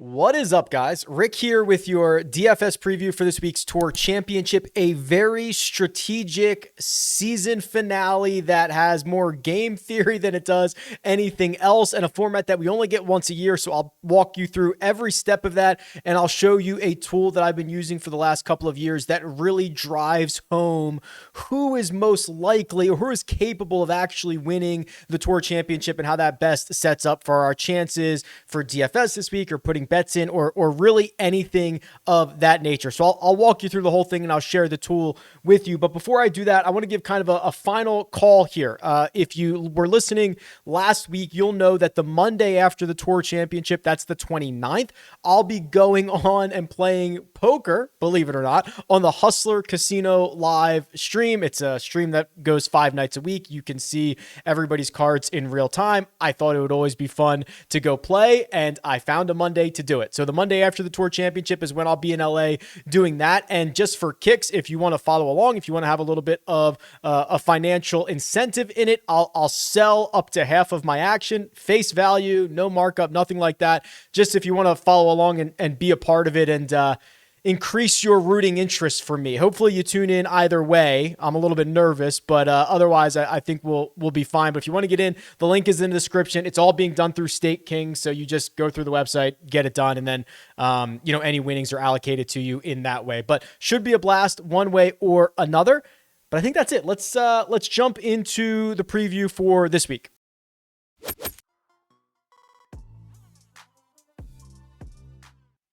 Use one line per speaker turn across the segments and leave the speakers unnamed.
What is up, guys? Rick here with your DFS preview for this week's Tour Championship, a very strategic season finale that has more game theory than it does anything else, and a format that we only get once a year. So I'll walk you through every step of that, and I'll show you a tool that I've been using for the last couple of years that really drives home who is most likely or who is capable of actually winning the Tour Championship and how that best sets up for our chances for DFS this week or putting bets in or really anything of that nature. So I'll walk you through the whole thing and I'll share the tool with you. But before I do that, I want to give kind of a final call here. If you were listening last week, you'll know that the Monday after the Tour Championship, that's the 29th, I'll be going on and playing poker, believe it or not, on the Hustler Casino live stream. It's a stream that goes 5 nights a week. You can see everybody's cards in real time. I thought it would always be fun to go play, and I found a Monday to do it. So the Monday after the Tour Championship is when I'll be in LA doing that. And just for kicks, if you want to follow along, if you want to have a little bit of a financial incentive in it, I'll sell up to half of my action, face value, no markup, nothing like that. Just if you want to follow along and be a part of it and increase your rooting interest for me. Hopefully you tune in either way. I'm a little bit nervous, but otherwise I think we'll be fine. But if you want to get in, the link is in the description. It's all being done through StakeKings, so you just go through the website, get it done, and then any winnings are allocated to you in that way. But should be a blast one way or another. But I think that's it. Let's jump into the preview for this week.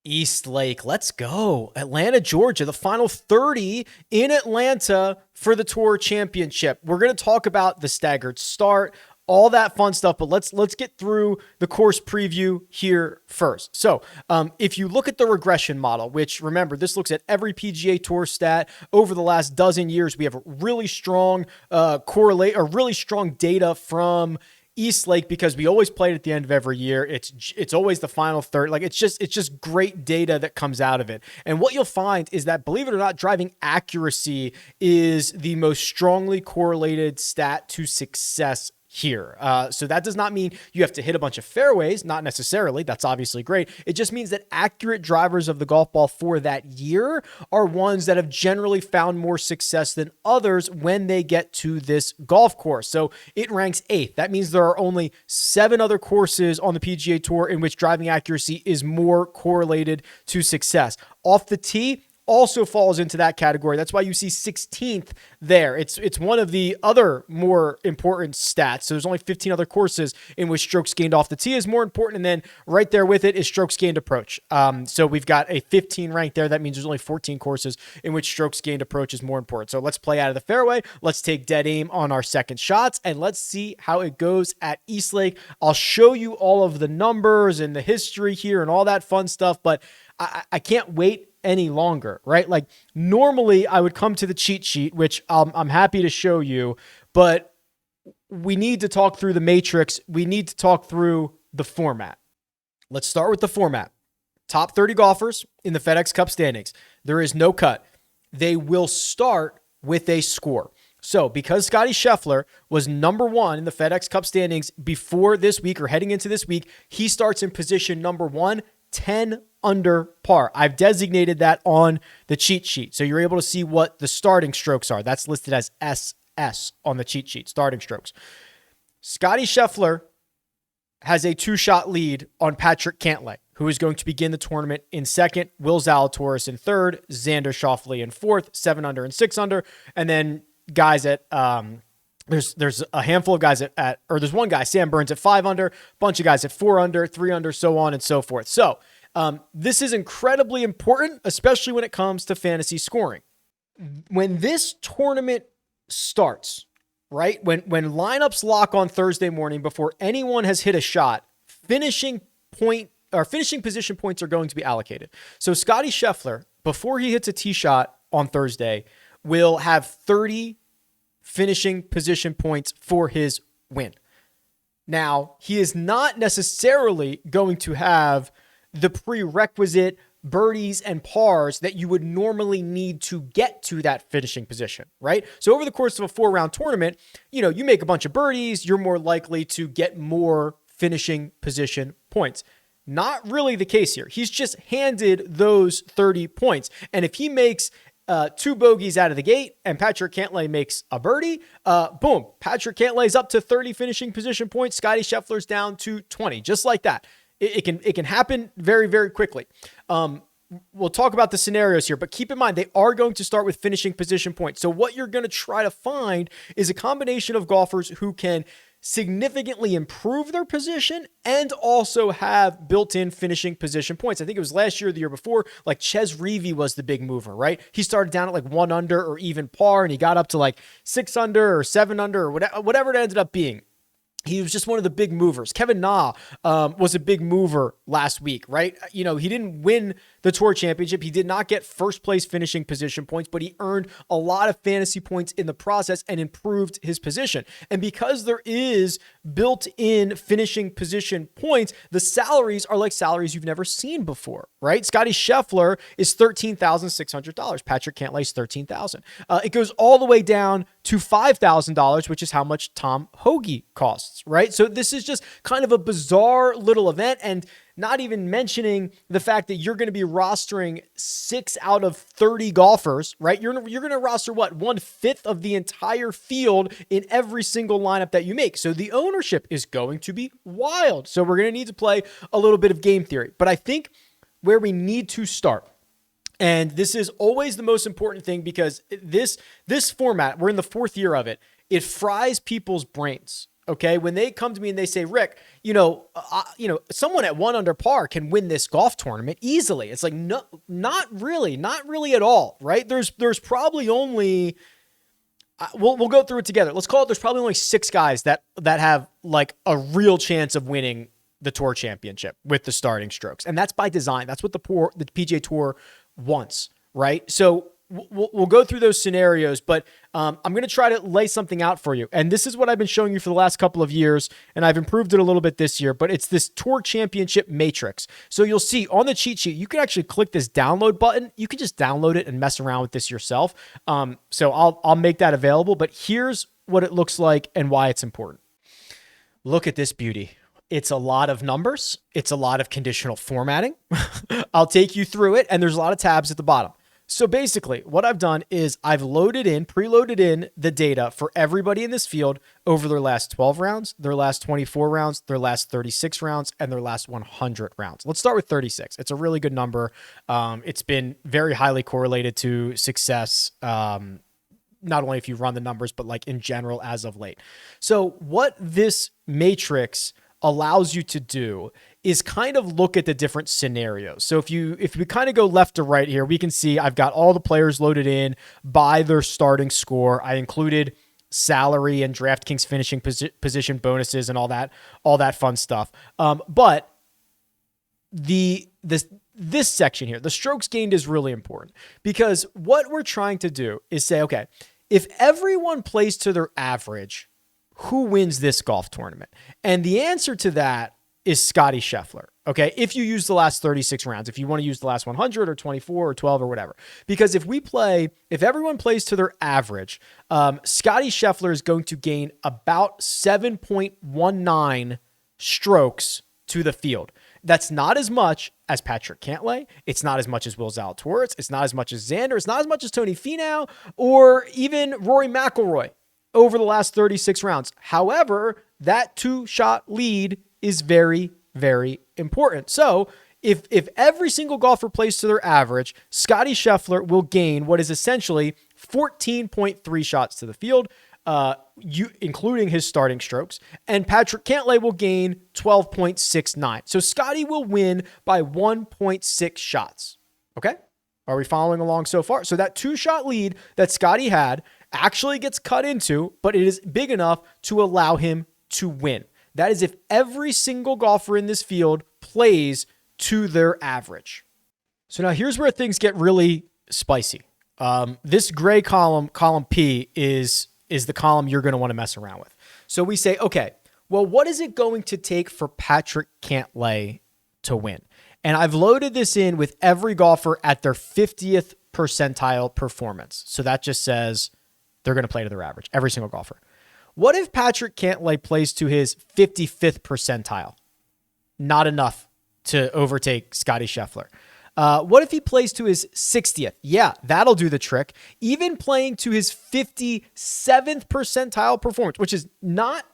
East Lake, let's go. Atlanta, Georgia, the final 30 in Atlanta for the Tour Championship. We're going to talk about the staggered start, all that fun stuff, but let's get through the course preview here first. So if you look at the regression model, which remember, this looks at every PGA Tour stat over the last dozen years, we have a really strong really strong data from East Lake because we always play it at the end of every year. It's always the final third. Like it's just great data that comes out of it. And what you'll find is that, believe it or not, driving accuracy is the most strongly correlated stat to success here. So that does not mean you have to hit a bunch of fairways, not necessarily. That's obviously great. It just means that accurate drivers of the golf ball for that year are ones that have generally found more success than others when they get to this golf course. So it ranks 8th. That means there are only 7 other courses on the PGA Tour in which driving accuracy is more correlated to success. Off the tee also falls into that category. That's why you see 16th there. It's one of the other more important stats. So there's only 15 other courses in which strokes gained off the tee is more important. And then right there with it is strokes gained approach. So we've got a 15 rank there. That means there's only 14 courses in which strokes gained approach is more important. So let's play out of the fairway. Let's take dead aim on our second shots and let's see how it goes at East Lake. I'll show you all of the numbers and the history here and all that fun stuff, but I can't wait any longer, right? Like normally I would come to the cheat sheet, which I'm happy to show you, but we need to talk through the matrix. We need to talk through the format. Let's start with the format. Top 30 golfers in the FedEx Cup standings. There is no cut. They will start with a score. So because Scottie Scheffler was number 1 in the FedEx Cup standings before this week or heading into this week, he starts in position number 1, 10 under par. I've designated that on the cheat sheet. So you're able to see what the starting strokes are. That's listed as SS on the cheat sheet, starting strokes. Scottie Scheffler has a 2-shot lead on Patrick Cantlay, who is going to begin the tournament in second, Will Zalatoris in third, Xander Schauffele in fourth, 7 under and 6 under. And then guys at, there's a handful of guys or there's one guy, Sam Burns at 5 under, bunch of guys at 4 under, 3 under, so on and so forth. So this is incredibly important, especially when it comes to fantasy scoring. When this tournament starts, right? When lineups lock on Thursday morning before anyone has hit a shot, finishing position points are going to be allocated. So Scottie Scheffler, before he hits a tee shot on Thursday, will have 30 finishing position points for his win. Now, he is not necessarily going to have the prerequisite birdies and pars that you would normally need to get to that finishing position, right? So over the course of a 4-round tournament, you make a bunch of birdies, you're more likely to get more finishing position points. Not really the case here. He's just handed those 30 points. And if he makes 2 bogeys out of the gate and Patrick Cantlay makes a birdie, boom, Patrick Cantlay's up to 30 finishing position points. Scottie Scheffler's down to 20, just like that. It can happen very, very quickly. We'll talk about the scenarios here, but keep in mind, they are going to start with finishing position points. So what you're going to try to find is a combination of golfers who can significantly improve their position and also have built-in finishing position points. I think it was last year or the year before, like Ches Reavie was the big mover, right? He started down at like 1 under or even par, and he got up to like 6 under or 7 under or whatever it ended up being. He was just one of the big movers. Kevin Na was a big mover last week, right? You know, he didn't win the Tour Championship. He did not get first place finishing position points, but he earned a lot of fantasy points in the process and improved his position. And because there is built-in finishing position points, the salaries are like salaries you've never seen before, right? Scottie Scheffler is $13,600. Patrick Cantlay's $13,000. It goes all the way down to $5,000, which is how much Tom Hoge costs, right? So this is just kind of a bizarre little event, and not even mentioning the fact that you're going to be rostering 6 out of 30 golfers, right? You're going to roster what? 1/5 of the entire field in every single lineup that you make. So the ownership is going to be wild. So we're going to need to play a little bit of game theory. But I think where we need to start, and this is always the most important thing, because this format, we're in the 4th year of it, it fries people's brains. Okay, when they come to me and they say, Rick, someone at 1 under par can win this golf tournament easily. It's like, no, not really at all, right? There's probably only, we'll go through it together. Let's call it, there's probably only 6 guys that have like a real chance of winning the Tour Championship with the starting strokes, and that's by design. That's what the PGA Tour wants, right? So we'll go through those scenarios, but I'm going to try to lay something out for you. And this is what I've been showing you for the last couple of years, and I've improved it a little bit this year, but it's this Tour Championship matrix. So you'll see on the cheat sheet, you can actually click this download button. You can just download it and mess around with this yourself. So I'll make that available, but here's what it looks like and why it's important. Look at this beauty. It's a lot of numbers. It's a lot of conditional formatting. I'll take you through it, and there's a lot of tabs at the bottom. So basically what I've done is I've preloaded in the data for everybody in this field over their last 12 rounds, their last 24 rounds, their last 36 rounds, and their last 100 rounds. Let's start with 36. It's a really good number. It's been very highly correlated to success, not only if you run the numbers, but like in general as of late. So what this matrix allows you to do is kind of look at the different scenarios. So if we kind of go left to right here, we can see I've got all the players loaded in by their starting score. I included salary and DraftKings finishing position bonuses and all that fun stuff. But this section here, the strokes gained, is really important, because what we're trying to do is say, okay, if everyone plays to their average, who wins this golf tournament? And the answer to that is Scottie Scheffler. Okay. If you use the last 36 rounds, if you want to use the last 100 or 24 or 12 or whatever, because if everyone plays to their average, Scottie Scheffler is going to gain about 7.19 strokes to the field. That's not as much as Patrick Cantlay. It's not as much as Will Zalatoris. It's not as much as Xander. It's not as much as Tony Finau or even Rory McIlroy over the last 36 rounds. However, that 2-shot lead is very, very important. So if every single golfer plays to their average, Scottie Scheffler will gain what is essentially 14.3 shots to the field, including his starting strokes, and Patrick Cantlay will gain 12.69. So Scottie will win by 1.6 shots. Okay? Are we following along so far? So that 2-shot lead that Scottie had actually gets cut into, but it is big enough to allow him to win. That is if every single golfer in this field plays to their average. So now here's where things get really spicy. This gray column P, is the column you're going to want to mess around with. So we say, okay, well, what is it going to take for Patrick Cantlay to win? And I've loaded this in with every golfer at their 50th percentile performance. So that just says they're going to play to their average, every single golfer. What if Patrick Cantlay plays to his 55th percentile? Not enough to overtake Scotty Scheffler. What if he plays to his 60th? Yeah, that'll do the trick. Even playing to his 57th percentile performance, which is not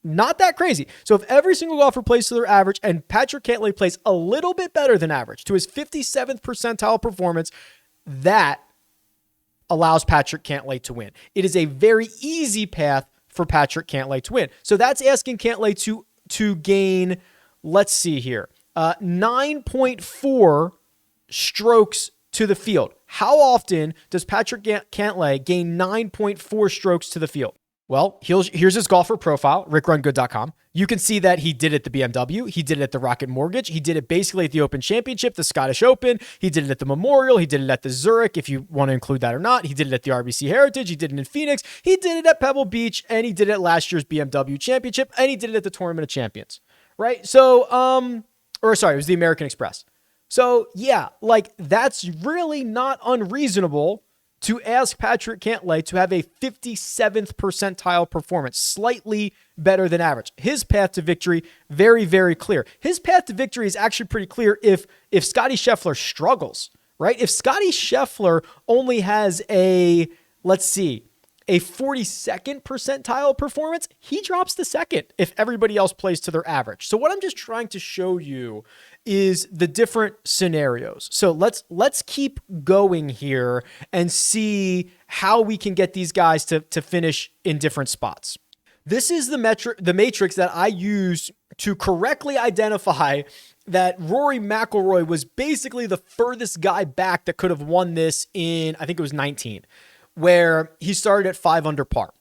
that crazy. So if every single golfer plays to their average and Patrick Cantlay plays a little bit better than average to his 57th percentile performance, that allows Patrick Cantlay to win. It is a very easy path for Patrick Cantlay to win. So that's asking Cantlay to gain, let's see here, 9.4 strokes to the field. How often does Patrick Cantlay gain 9.4 strokes to the field? Well, here's his golfer profile, RickRunGood.com. You can see that he did it at the BMW. He did it at the Rocket Mortgage. He did it basically at the Open Championship, the Scottish Open. He did it at the Memorial. He did it at the Zurich, if you want to include that or not. He did it at the RBC Heritage. He did it in Phoenix. He did it at Pebble Beach, and he did it at last year's BMW Championship, and he did it at the Tournament of Champions, right? So, it was the American Express. So, yeah, like that's really not unreasonable to ask Patrick Cantlay to have a 57th percentile performance, slightly better than average. His path to victory, very, very clear. His path to victory is actually pretty clear if Scotty Scheffler struggles, right? If Scotty Scheffler only has a 42nd percentile performance, he drops to second if everybody else plays to their average. So what I'm just trying to show you is the different scenarios. So let's keep going here and see how we can get these guys to finish in different spots. This is the matrix that I use to correctly identify that Rory McIlroy was basically the furthest guy back that could have won this in, I think it was 19, where he started at 5 under par.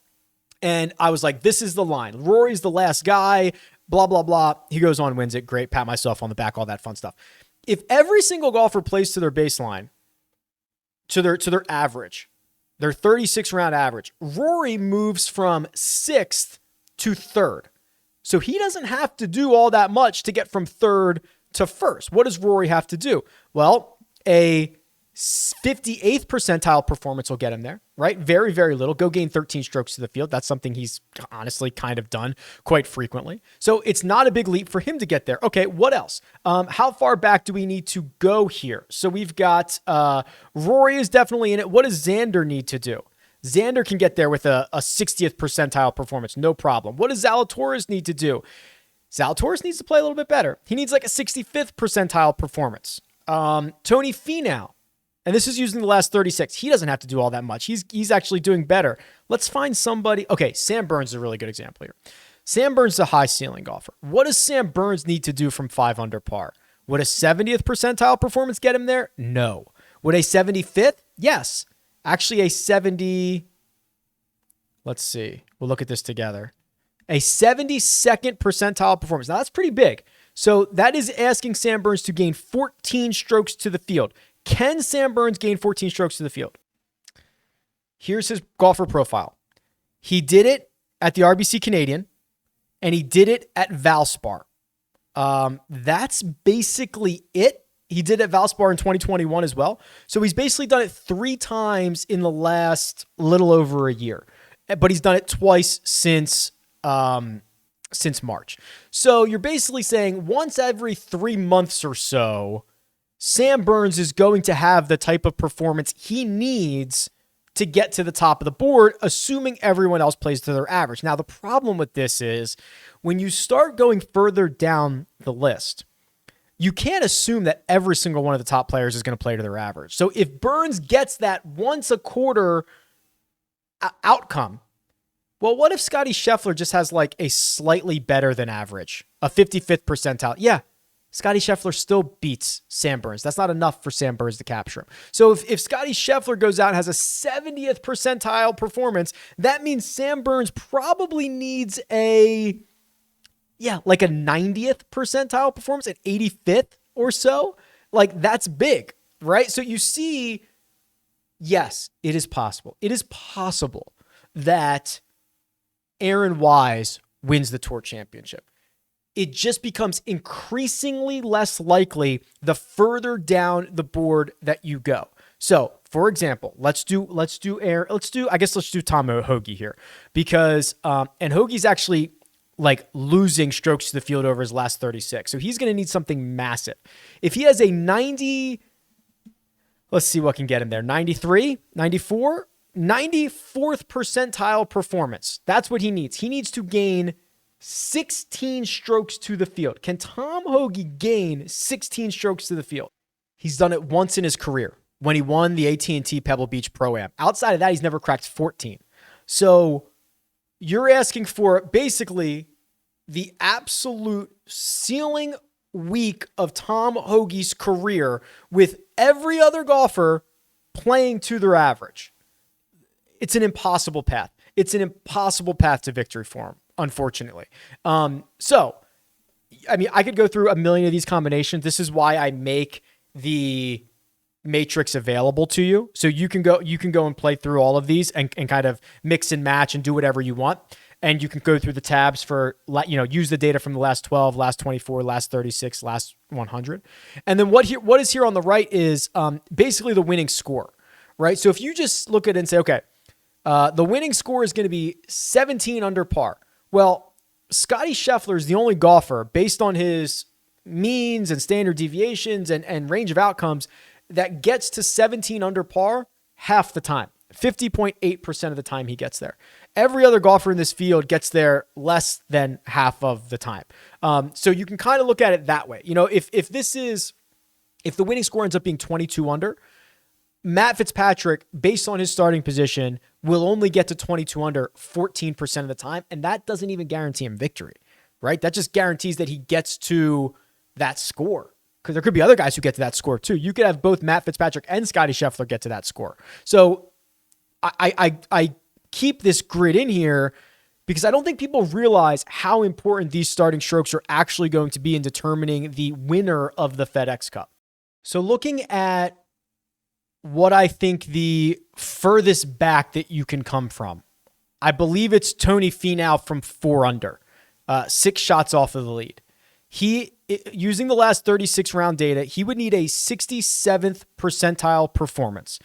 And I was like, this is the line. Rory's the last guy, blah, blah, blah. He goes on, wins it. Great. Pat myself on the back, all that fun stuff. If every single golfer plays to their baseline, to their average, their 36 round average, Rory moves from 6th to 3rd. So he doesn't have to do all that much to get from 3rd to 1st. What does Rory have to do? Well, a 58th percentile performance will get him there, right? Very, very little. Go gain 13 strokes to the field. That's something he's honestly kind of done quite frequently. So it's not a big leap for him to get there. Okay, what else? How far back do we need to go here? So we've got Rory is definitely in it. What does Xander need to do? Xander can get there with a 60th percentile performance, no problem. What does Zalatoris need to do? Zalatoris needs to play a little bit better. He needs like a 65th percentile performance. Tony Finau, and this is using the last 36. He doesn't have to do all that much. He's actually doing better. Let's find somebody. Okay, Sam Burns is a really good example here. Sam Burns is a high ceiling golfer. What does Sam Burns need to do from 5 under par? Would a 70th percentile performance get him there? No. Would a 75th? Yes. Actually, a 70. Let's see. We'll look at this together. A 72nd percentile performance. Now, that's pretty big. So that is asking Sam Burns to gain 14 strokes to the field. Can Sam Burns gain 14 strokes to the field? Here's his golfer profile. He did it at the RBC Canadian, and he did it at Valspar. That's basically it. He did it at Valspar in 2021 as well. So he's basically done it 3 times in the last little over a year, but he's done it twice since March. So you're basically saying once every 3 months or so, Sam Burns is going to have the type of performance he needs to get to the top of the board, assuming everyone else plays to their average. Now, the problem with this is when you start going further down the list, you can't assume that every single one of the top players is going to play to their average. So if Burns gets that once a quarter outcome, well, what if Scotty Scheffler just has like a slightly better than average, a 55th percentile? Yeah, Scotty Scheffler still beats Sam Burns. That's not enough for Sam Burns to capture him. So if Scotty Scheffler goes out and has a 70th percentile performance, that means Sam Burns probably needs like a 90th percentile performance, an 85th or so. Like, that's big, right? So you see, yes, it is possible. It is possible that Aaron Wise wins the Tour Championship. It just becomes increasingly less likely the further down the board that you go. So, for example, let's do Tom Hoge here, because and Hoge's actually like losing strokes to the field over his last 36. So he's going to need something massive. If he has a 90, let's see what can get him there. 93, 94, 94th percentile performance. That's what he needs. He needs to gain 16 strokes to the field. Can Tom Hoge gain 16 strokes to the field? He's done it once in his career when he won the AT&T Pebble Beach Pro-Am. Outside of that, he's never cracked 14. So you're asking for basically the absolute ceiling week of Tom Hoge's career with every other golfer playing to their average. It's an impossible path. It's an impossible path to victory for him, unfortunately. So, I mean, I could go through a million of these combinations. This is why I make the matrix available to you. So you can go and play through all of these and kind of mix and match and do whatever you want. And you can go through the tabs for, use the data from the last 12, last 24, last 36, last 100. And then what is here on the right is basically the winning score, right? So if you just look at it and say, okay, the winning score is going to be 17 under par. Well, Scottie Scheffler is the only golfer based on his means and standard deviations and range of outcomes that gets to 17 under par half the time. 50.8% of the time he gets there. Every other golfer in this field gets there less than half of the time. So you can kind of look at it that way. If the winning score ends up being 22 under, Matt Fitzpatrick, based on his starting position, will only get to 22 under 14% of the time. And that doesn't even guarantee him victory, right? That just guarantees that he gets to that score. Because there could be other guys who get to that score too. You could have both Matt Fitzpatrick and Scottie Scheffler get to that score. So I keep this grid in here because I don't think people realize how important these starting strokes are actually going to be in determining the winner of the FedEx Cup. So looking at what I think the furthest back that you can come from, I believe it's Tony Finau from 4 under, 6 shots off of the lead. Using the last 36 round data, he would need a 67th percentile performance.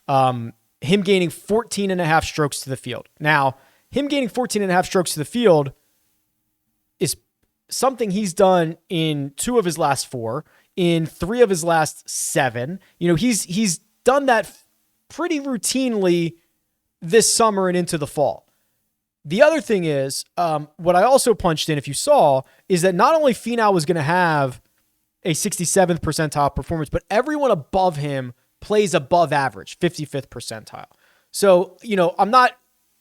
Him gaining 14 and a half strokes to the field. Now, him gaining 14 and a half strokes to the field is something he's done in 2 of his last 4, in 3 of his last 7. He's done that pretty routinely this summer and into the fall. The other thing is, what I also punched in, if you saw, is that not only Finau was going to have a 67th percentile performance, but everyone above him plays above average, 55th percentile. So, I'm not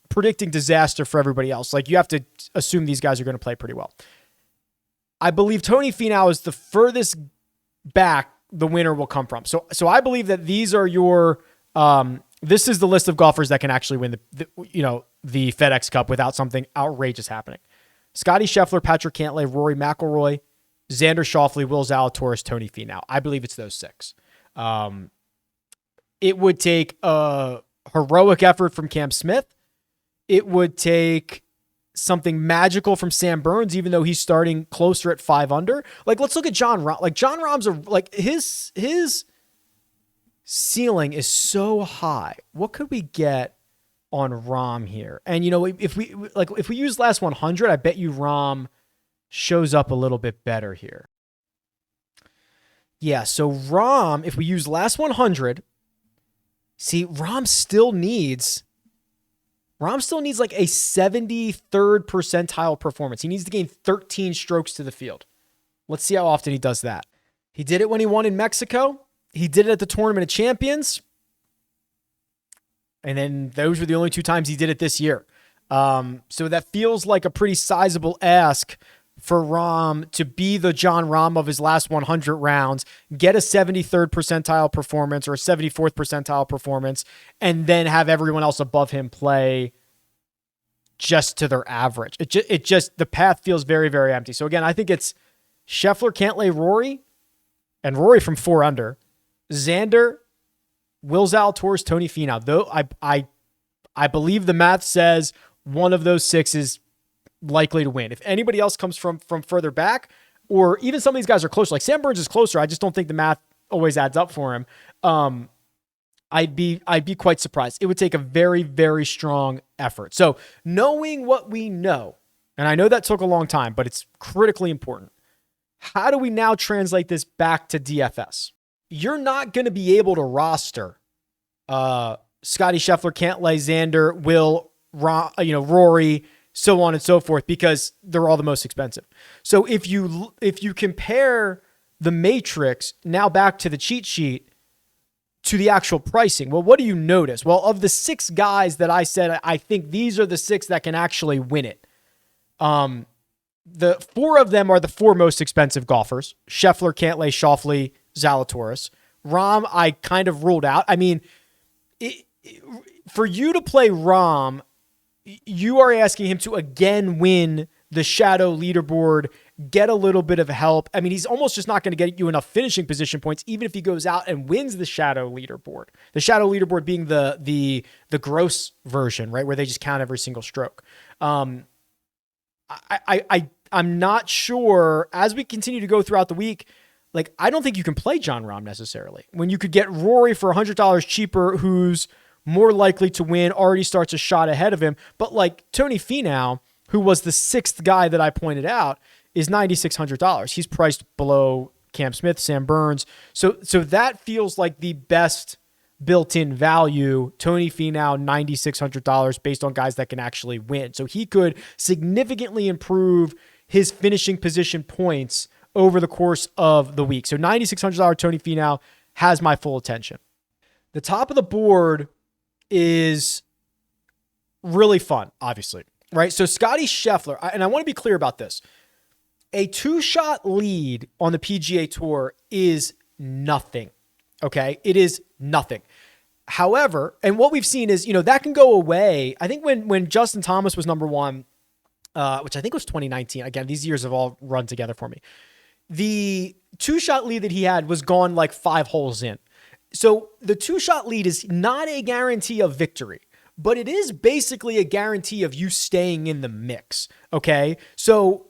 predicting disaster for everybody else. Like, you have to assume these guys are going to play pretty well. I believe Tony Finau is the furthest back the winner will come from. So I believe that these are your, this is the list of golfers that can actually win the FedEx Cup without something outrageous happening. Scottie Scheffler, Patrick Cantlay, Rory McIlroy, Xander Schauffele, Will Zalatoris, Tony Finau. I believe it's those 6. It would take a heroic effort from Cam Smith. It would take something magical from Sam Burns, even though he's starting closer at 5 under. Like, let's look at John Rahm. Like, John Rahm's his ceiling is so high. What could we get on Rahm here? And if we use last 100, I bet you Rahm shows up a little bit better here. Yeah, so Rahm, if we use last 100, see, Rahm still needs like a 73rd percentile performance. He needs to gain 13 strokes to the field. Let's see how often he does that. He did it when he won in Mexico. He did it at the Tournament of Champions. And then those were the only 2 times he did it this year. So that feels like a pretty sizable ask for Rahm to be the John Rahm of his last 100 rounds, get a 73rd percentile performance or a 74th percentile performance, and then have everyone else above him play just to their average. It just the path feels very, very empty. So again, I think it's Scheffler, Cantlay, Rory, and Rory from 4 under, Xander, Will Zalatoris, Tony Finau. Though I believe the math says one of those 6 is likely to win. If anybody else comes from further back, or even some of these guys are closer, like Sam Burns is closer, I just don't think the math always adds up for him. I'd be quite surprised. It would take a very, very strong effort. So knowing what we know, And I know that took a long time, but it's critically important. How do we now translate this back to DFS? You're not going to be able to roster Scotty Scheffler, Cantlay, Xander, Will, Rory, so on and so forth, because they're all the most expensive. So if you compare the matrix now back to the cheat sheet to the actual pricing, well, what do you notice? Well, of the 6 guys that I said, I think these are the 6 that can actually win it. The 4 of them are the 4 most expensive golfers: Scheffler, Cantlay, Schauffele, Zalatoris. Rahm, I kind of ruled out. I mean, for you to play Rahm, you are asking him to again win the shadow leaderboard, get a little bit of help. I mean, he's almost just not going to get you enough finishing position points, even if he goes out and wins the shadow leaderboard. The shadow leaderboard being the gross version, right, where they just count every single stroke. I'm not sure, as we continue to go throughout the week, like, I don't think you can play Jon Rahm necessarily, when you could get Rory for $100 cheaper, who's more likely to win, already starts a shot ahead of him. But like Tony Finau, who was the 6th guy that I pointed out, is $9,600. He's priced below Cam Smith, Sam Burns. So that feels like the best built-in value. Tony Finau, $9,600 based on guys that can actually win. So he could significantly improve his finishing position points over the course of the week. So $9,600 Tony Finau has my full attention. The top of the board is really fun, obviously, right? So Scotty Scheffler, and I want to be clear about this. A 2-shot lead on the PGA Tour is nothing, okay? It is nothing. However, and what we've seen is, that can go away. I think when Justin Thomas was number 1, which I think was 2019. Again, these years have all run together for me. The 2-shot lead that he had was gone like 5 holes in. So the 2-shot lead is not a guarantee of victory, but it is basically a guarantee of you staying in the mix. Okay. So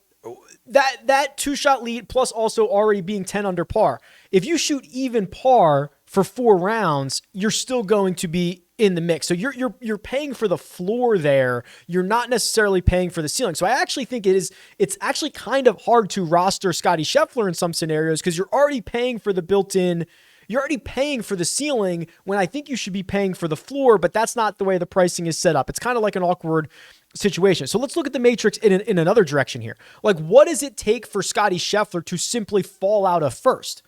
that 2-shot lead plus also already being 10 under par. If you shoot even par for 4 rounds, you're still going to be in the mix. So you're paying for the floor there. You're not necessarily paying for the ceiling. So I actually think it's actually kind of hard to roster Scotty Scheffler in some scenarios, because you're already paying for the built-in. You're already paying for the ceiling when I think you should be paying for the floor, but that's not the way the pricing is set up. It's kind of like an awkward situation. So let's look at the matrix in another direction here. Like, what does it take for Scotty Scheffler to simply fall out of first?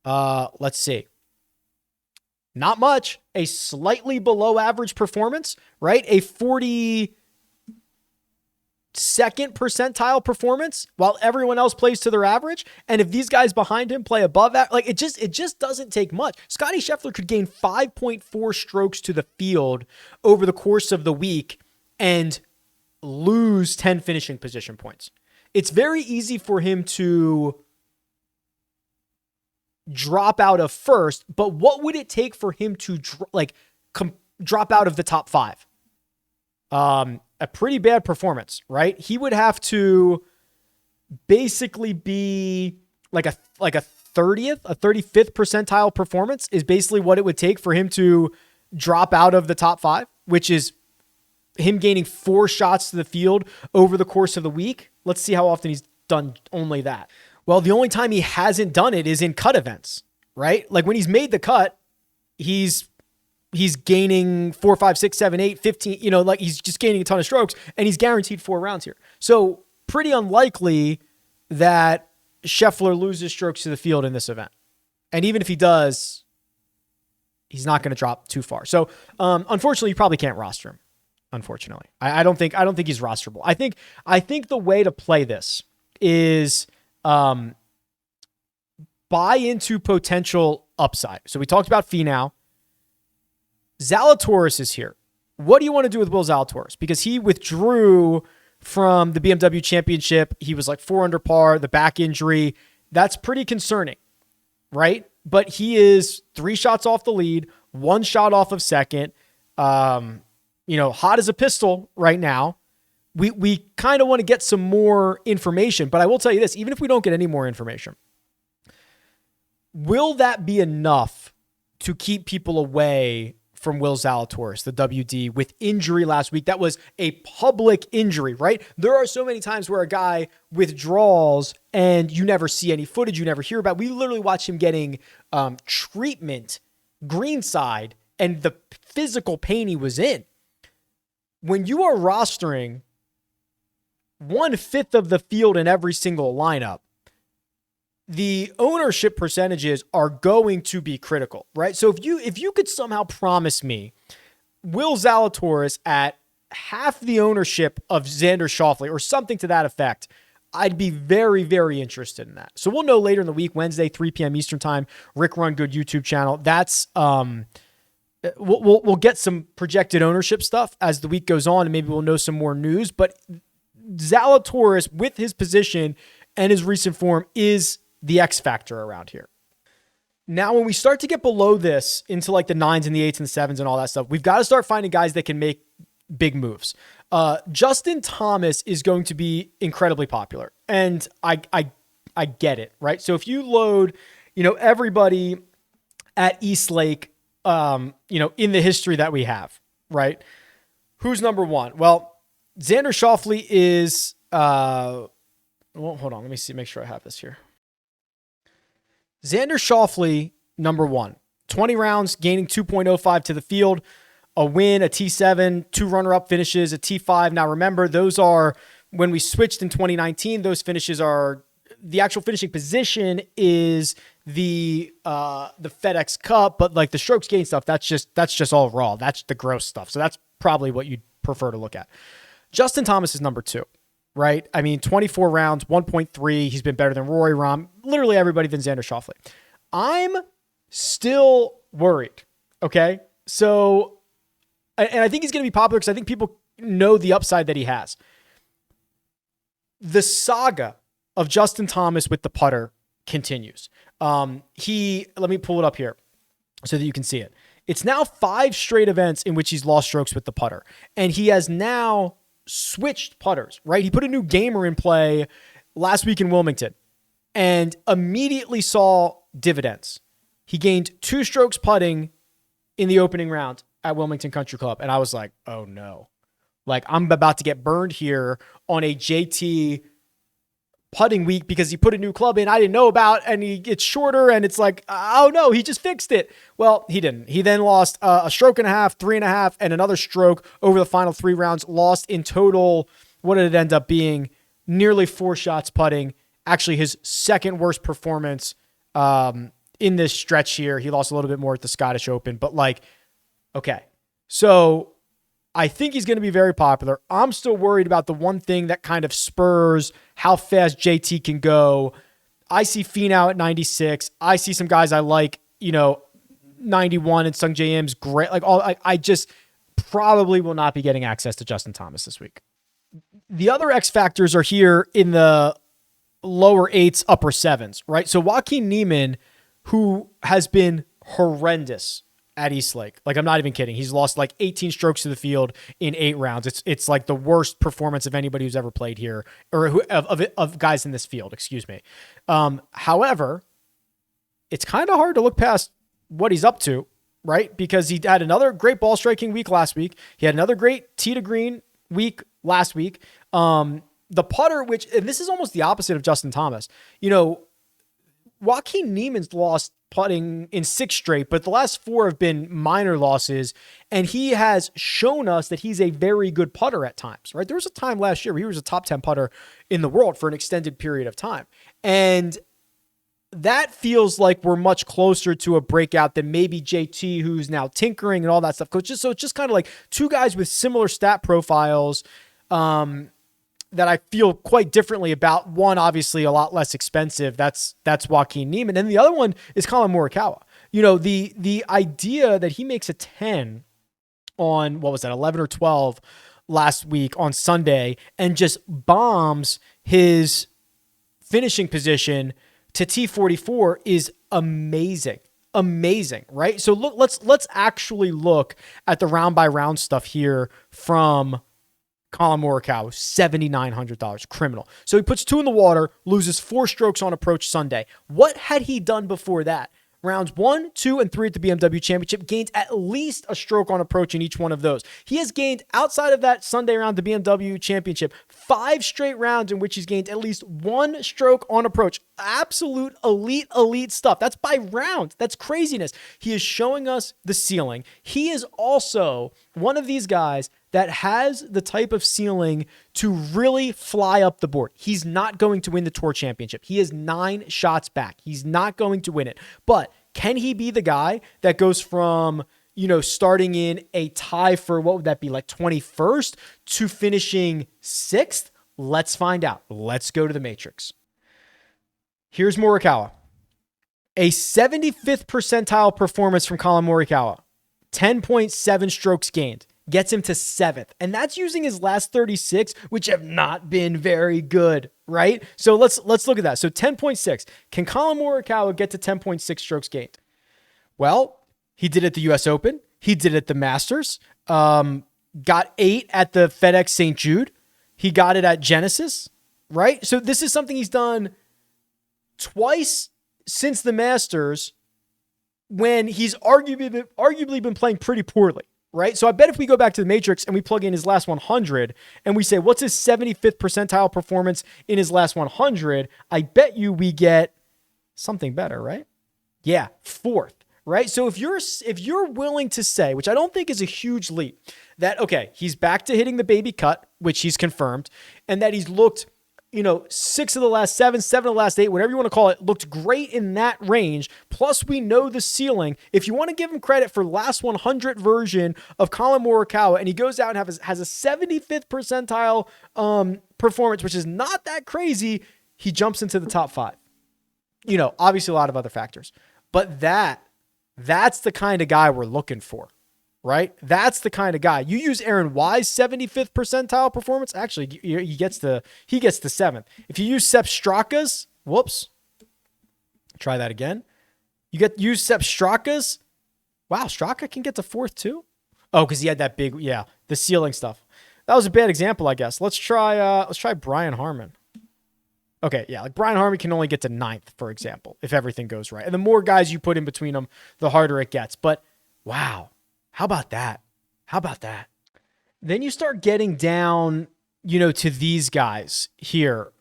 Let's see. Not much. A slightly below average performance, right? A 42nd percentile performance while everyone else plays to their average. And if these guys behind him play above that, like, it just doesn't take much. Scotty Scheffler could gain 5.4 strokes to the field over the course of the week and lose 10 finishing position points. It's very easy for him to drop out of first, but what would it take for him to drop out of the top 5? A pretty bad performance, right? He would have to basically be like a 30th, a 35th percentile performance is basically what it would take for him to drop out of the top 5, which is him gaining 4 shots to the field over the course of the week. Let's see how often he's done only that. Well, the only time he hasn't done it is in cut events, right? Like when he's made the cut, he's gaining 4, 5, 6, 7, 8, 15, like he's just gaining a ton of strokes, and he's guaranteed 4 rounds here. So pretty unlikely that Scheffler loses strokes to the field in this event. And even if he does, he's not going to drop too far. So unfortunately, you probably can't roster him. Unfortunately, I don't think he's rosterable. I think the way to play this is buy into potential upside. So we talked about Finau. Zalatoris is here. What do you want to do with Will Zalatoris? Because he withdrew from the BMW Championship. He was like 4 under par, the back injury. That's pretty concerning, right? But he is 3 shots off the lead, 1 shot off of second. Hot as a pistol right now. We kind of want to get some more information, but I will tell you this, even if we don't get any more information, will that be enough to keep people away from Will Zalatoris, the WD, with injury last week. That was a public injury, right? There are so many times where a guy withdraws and you never see any footage, you never hear about. We literally watched him getting treatment greenside and the physical pain he was in. When you are rostering 1/5 of the field in every single lineup, the ownership percentages are going to be critical, right? So if you could somehow promise me Will Zalatoris at half the ownership of Xander Schauffele or something to that effect, I'd be very, very interested in that. So we'll know later in the week, Wednesday, 3 p.m. Eastern time, Rick Run Good YouTube channel. That's we'll get some projected ownership stuff as the week goes on, and maybe we'll know some more news. But Zalatoris, with his position and his recent form, is the X factor around here. Now, when we start to get below this into like the 9s and the 8s and the 7s and all that stuff, we've got to start finding guys that can make big moves. Justin Thomas is going to be incredibly popular, and I get it, right? So if you load, everybody at East Lake, in the history that we have, right? Who's number one? Well, Xander Schauffele is, hold on. Let me see, make sure I have this here. Xander Schauffele, number one, 20 rounds, gaining 2.05 to the field, a win, a T7, 2 runner-up finishes, a T5. Now, remember, those are, when we switched in 2019, those finishes are, the actual finishing position is the FedEx Cup, but like the strokes gain stuff, that's just all raw. That's the gross stuff. So that's probably what you'd prefer to look at. Justin Thomas is number 2, right? I mean, 24 rounds, 1.3. He's been better than Rory, Rahm, literally everybody than Xander Schauffele. I'm still worried. Okay. So, and I think he's going to be popular because I think people know the upside that he has. The saga of Justin Thomas with the putter continues. Let me pull it up here so that you can see it. It's now 5 straight events in which he's lost strokes with the putter. And he has now switched putters, right? He put a new gamer in play last week in Wilmington and immediately saw dividends. He gained 2 strokes putting in the opening round at Wilmington Country Club. And I was like, oh no, like I'm about to get burned here on a JT putting week because he put a new club in I didn't know about, and he gets shorter, and it's like, oh no, he just fixed it. Well, he didn't. He then lost a stroke and a half, 3.5, and another stroke over the final 3 rounds, lost in total. What did it end up being? Nearly 4 shots putting. Actually, his second worst performance in this stretch here. He lost a little bit more at the Scottish Open, but like, okay. So I think he's going to be very popular. I'm still worried about the one thing that kind of spurs how fast JT can go. I see Finau at 96. I see some guys I like, 91, and Sung J M's great. Like I just probably will not be getting access to Justin Thomas this week. The other X factors are here in the lower 8s, upper 7s, right? So Joaquin Niemann, who has been horrendous at East Lake. Like, I'm not even kidding. He's lost like 18 strokes to the field in 8 rounds. It's like the worst performance of anybody who's ever played here, or of guys in this field, excuse me. However, it's kind of hard to look past what he's up to, right? Because he had another great ball striking week last week. He had another great tee to green week last week. The putter, and this is almost the opposite of Justin Thomas. Joaquin Niemann's lost putting in 6 straight, but the last 4 have been minor losses, and he has shown us that he's a very good putter at times, right? There was a time last year where he was a top 10 putter in the world for an extended period of time, and that feels like we're much closer to a breakout than maybe JT, who's now tinkering and all that stuff. So it's just kind of like 2 guys with similar stat profiles that I feel quite differently about. One, obviously a lot less expensive. That's Joaquin Niemann. And the other one is Colin Morikawa. The idea that he makes a 10 on, 11 or 12 last week on Sunday and just bombs his finishing position to T44 is amazing. Amazing, right? So look, let's actually look at the round by round stuff here from Colin Morikawa, $7,900, criminal. So he puts 2 in the water, loses 4 strokes on approach Sunday. What had he done before that? Rounds 1, 2, and 3 at the BMW Championship, gained at least a stroke on approach in each one of those. He has gained, outside of that Sunday round, the BMW Championship, 5 straight rounds in which he's gained at least 1 stroke on approach. Absolute elite stuff. That's by round. That's craziness. He is showing us the ceiling. He is also one of these guys that has the type of ceiling to really fly up the board. He's not going to win the Tour Championship. He is 9 shots back. He's not going to win it. But can he be the guy that goes from, starting in a tie for, what would that be, like 21st to finishing 6th? Let's find out. Let's go to the Matrix. Here's Morikawa. A 75th percentile performance from Colin Morikawa. 10.7 strokes gained. Gets him to 7th. And that's using his last 36, which have not been very good, right? So let's look at that. So 10.6. Can Colin Morikawa get to 10.6 strokes gained? Well, he did it at the US Open. He did it at the Masters. Got 8 at the FedEx St. Jude. He got it at Genesis, right? So this is something he's done twice since the Masters when he's arguably been playing pretty poorly. Right? So I bet if we go back to the Matrix and we plug in his last 100 and we say, what's his 75th percentile performance in his last 100? I bet you we get something better, right? Yeah, 4th, right? So if you're willing to say, which I don't think is a huge leap, that, okay, he's back to hitting the baby cut, which he's confirmed, and that he's looked, 6 of the last 7, 7 of the last 8, whatever you want to call it, looked great in that range. Plus, we know the ceiling. If you want to give him credit for last 100 version of Colin Morikawa, and he goes out and has a 75th percentile performance, which is not that crazy, he jumps into the top 5. Obviously a lot of other factors. But that's the kind of guy we're looking for. Right? That's the kind of guy. You use Aaron Wise' 75th percentile performance. Actually, he gets the 7th. If you use Sepp Straka's, try that again. Use Sepp Straka's. Wow, Straka can get to 4th too. Oh, because he had that big, the ceiling stuff. That was a bad example, I guess. Let's try Brian Harman. Okay, yeah, like Brian Harman can only get to 9th, for example, if everything goes right. And the more guys you put in between them, the harder it gets. But wow. How about that? Then you start getting down, to these guys here,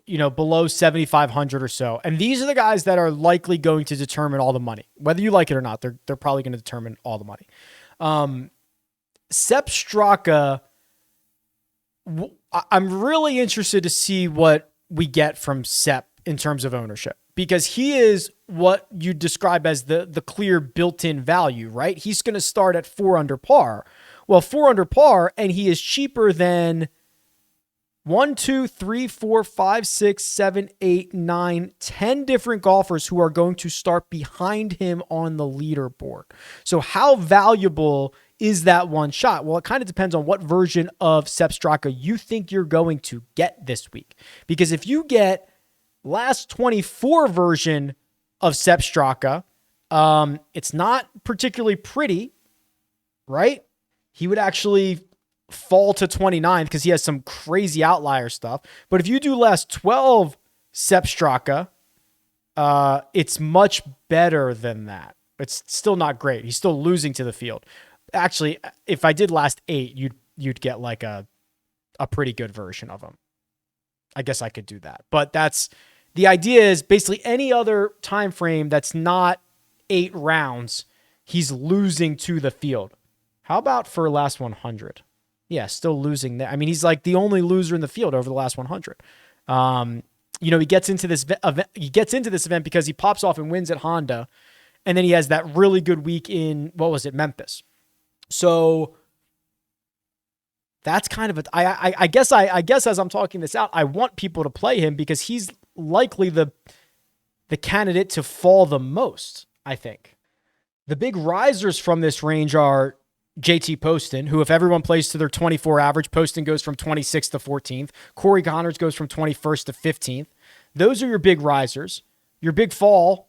below 7,500 or so. And these are the guys that are likely going to determine all the money. Whether you like it or not, they're probably going to determine all the money. Sepp Straka, I'm really interested to see what we get from Sepp in terms of ownership. Because he is what you describe as the clear built-in value, right? He's going to start at 4 under par. Well, 4 under par, and he is cheaper than 1, 2, 3, 4, 5, 6, 7, 8, 9, 10 different golfers who are going to start behind him on the leaderboard. So how valuable is that one shot? Well, it kind of depends on what version of Sepp Straka you think you're going to get this week. Because if you get last 24 version of Sepp Straka, it's not particularly pretty, right? He would actually fall to 29th because he has some crazy outlier stuff. But if you do last 12 Sepp Straka, it's much better than that. It's still not great. He's still losing to the field. Actually, if I did last 8, you'd get like a pretty good version of him. I guess I could do that. But the idea is basically any other time frame that's not 8 rounds, he's losing to the field. How about for last 100? Yeah, still losing there. I mean, he's like the only loser in the field over the last 100. He gets into this event. He gets into this event because he pops off and wins at Honda, and then he has that really good week in Memphis. So that's kind of I guess as I'm talking this out, I want people to play him because he's likely the candidate to fall the most, I think. The big risers from this range are JT Poston, who if everyone plays to their 24 average, Poston goes from 26th to 14th. Corey Connors goes from 21st to 15th. Those are your big risers. Your big fall,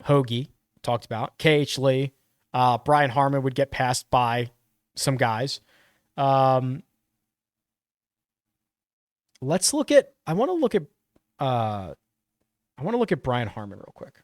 Hoagie, talked about. KH Lee, Brian Harman would get passed by some guys. I want to look at Brian Harman real quick.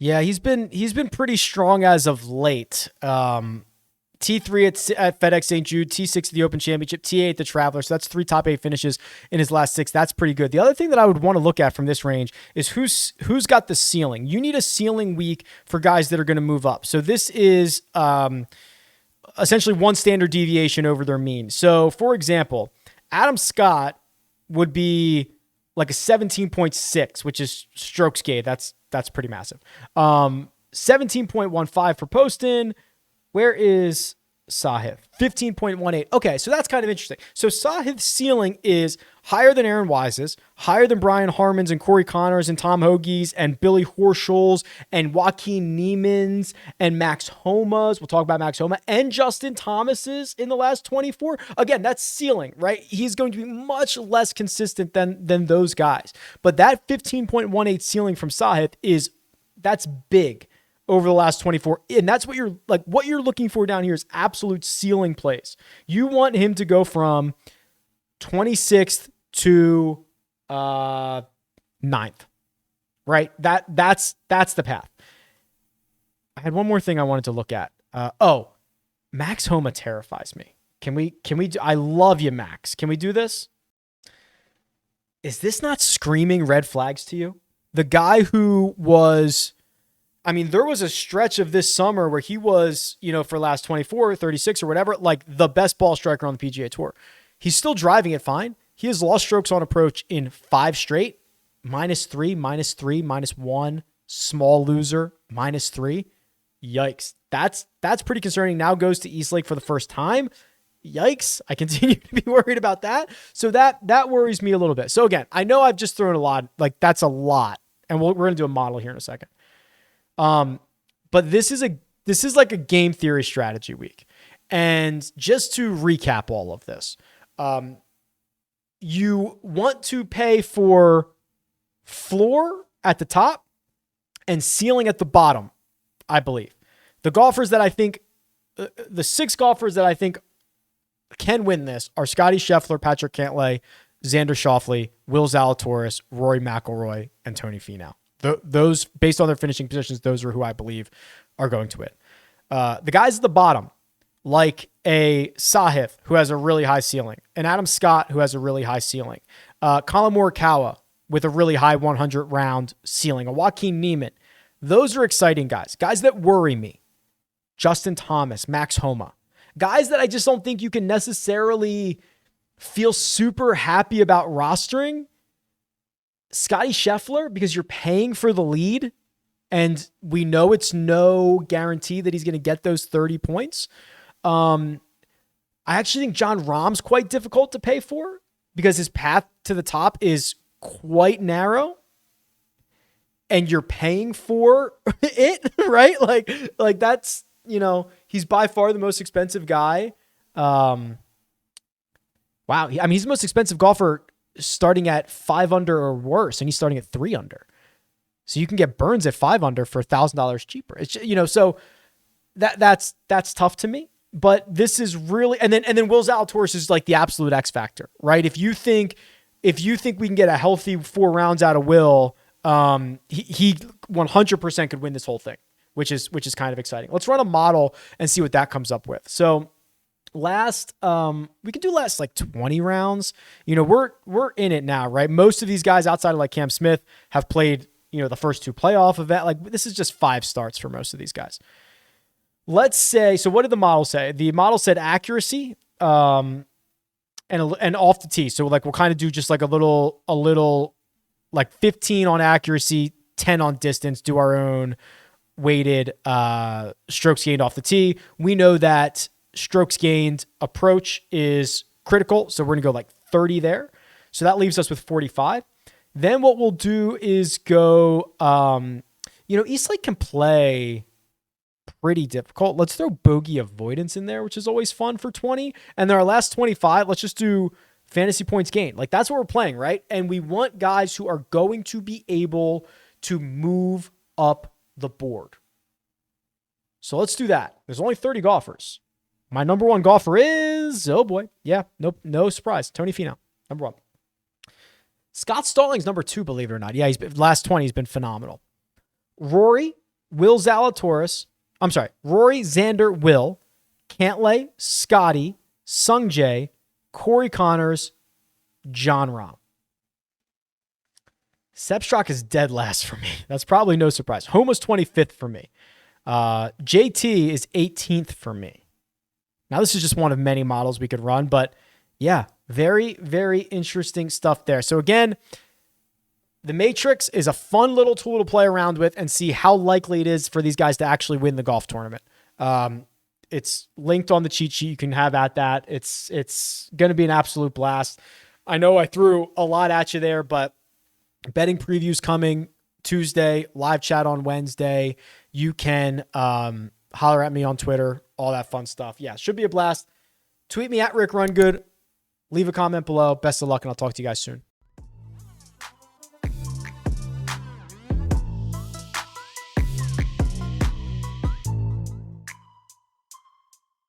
Yeah, he's been pretty strong as of late. T3 at FedEx St. Jude, T6 at the Open Championship, T8 at the Traveler. So that's 3 top 8 finishes in his last 6. That's pretty good. The other thing that I would want to look at from this range is who's got the ceiling. You need a ceiling week for guys that are going to move up. So this is essentially one standard deviation over their mean. So for example, Adam Scott would be like a 17.6, which is strokes gained. That's pretty massive. 17.15 for Poston. Where is Sahith? 15.18. Okay, so that's kind of interesting. So Sahith's ceiling is higher than Aaron Wise's, higher than Brian Harmon's and Corey Connors and Tom Hoagie's and Billy Horschel's and Joaquin Neiman's and Max Homa's. We'll talk about Max Homa and Justin Thomas's in the last 24. Again, that's ceiling, right? He's going to be much less consistent than those guys. But that 15.18 ceiling from Sahith that's big over the last 24. And that's what you're looking for down here is absolute ceiling plays. You want him to go from 26th to 9th, right? That's the path. I had one more thing I wanted to look at. Max Homa terrifies me. Can we do, I love you, Max. Can we do this? Is this not screaming red flags to you? The guy who was, there was a stretch of this summer where he was, for last 24, 36 or whatever, like the best ball striker on the PGA Tour. He's still driving it fine. He has lost strokes on approach in 5 straight, -3, -3, -1, small loser, -3. Yikes. That's pretty concerning. Now goes to Eastlake for the first time. Yikes. I continue to be worried about that. So that worries me a little bit. So again, I know I've just thrown a lot, like that's a lot. And we're going to do a model here in a second. But this is like a game theory strategy week. And just to recap all of this, you want to pay for floor at the top and ceiling at the bottom, I believe. The golfers that I think, the 6 golfers that I think can win this are Scotty Scheffler, Patrick Cantlay, Xander Schauffele, Will Zalatoris, Rory McIlroy, and Tony Finau. Those, based on their finishing positions, those are who I believe are going to win. The guys at the bottom, like a Sahith, who has a really high ceiling, an Adam Scott, who has a really high ceiling, Colin Morikawa with a really high 100 round ceiling, a Joaquin Neiman. Those are exciting guys that worry me. Justin Thomas, Max Homa, guys that I just don't think you can necessarily feel super happy about rostering. Scotty Scheffler, because you're paying for the lead and we know it's no guarantee that he's going to get those 30 points. I actually think Jon Rahm's quite difficult to pay for because his path to the top is quite narrow and you're paying for it, right? Like that's, he's by far the most expensive guy. Wow. He's the most expensive golfer starting at 5 under or worse, and he's starting at 3 under. So you can get Burns at 5 under for $1,000 cheaper. It's so that's tough to me. But this is really, and then Will Zalatoris is like the absolute X factor, right? If you think we can get a healthy 4 rounds out of Will, he 100% could win this whole thing, which is kind of exciting. Let's run a model and see what that comes up with. So we could do last like 20 rounds. We're in it now, right? Most of these guys outside of like Cam Smith have played, the first 2 playoff event. Like this is just 5 starts for most of these guys. Let's say, so what did the model say? The model said accuracy, and off the tee. So like, we'll kind of do just like a little like 15 on accuracy, 10 on distance, do our own weighted, strokes gained off the tee. We know that strokes gained approach is critical. So we're going to go like 30 there. So that leaves us with 45. Then what we'll do is go, Eastlake can play pretty difficult. Let's throw bogey avoidance in there, which is always fun for 20. And then our last 25, let's just do fantasy points gained. Like that's what we're playing, right? And we want guys who are going to be able to move up the board. So let's do that. There's only 30 golfers. My number 1 golfer is, oh boy. Yeah, no surprise. Tony Finau, number 1. Scott Stallings, number 2, believe it or not. Yeah, last 20, he's been phenomenal. Rory, Will Zalatoris. I'm sorry, Rory, Xander, Will, Cantlay, Scotty, Sungjae, Corey Connors, John Rahm. Sepp Straka is dead last for me. That's probably no surprise. Homa's 25th for me. JT is 18th for me. Now, this is just one of many models we could run, but yeah, very, very interesting stuff there. So again, the Matrix is a fun little tool to play around with and see how likely it is for these guys to actually win the golf tournament. It's linked on the cheat sheet. You can have at that. It's going to be an absolute blast. I know I threw a lot at you there, but betting previews coming Tuesday, live chat on Wednesday. You can holler at me on Twitter, all that fun stuff. Yeah, should be a blast. Tweet me at RickRunGood. Leave a comment below. Best of luck, and I'll talk to you guys soon.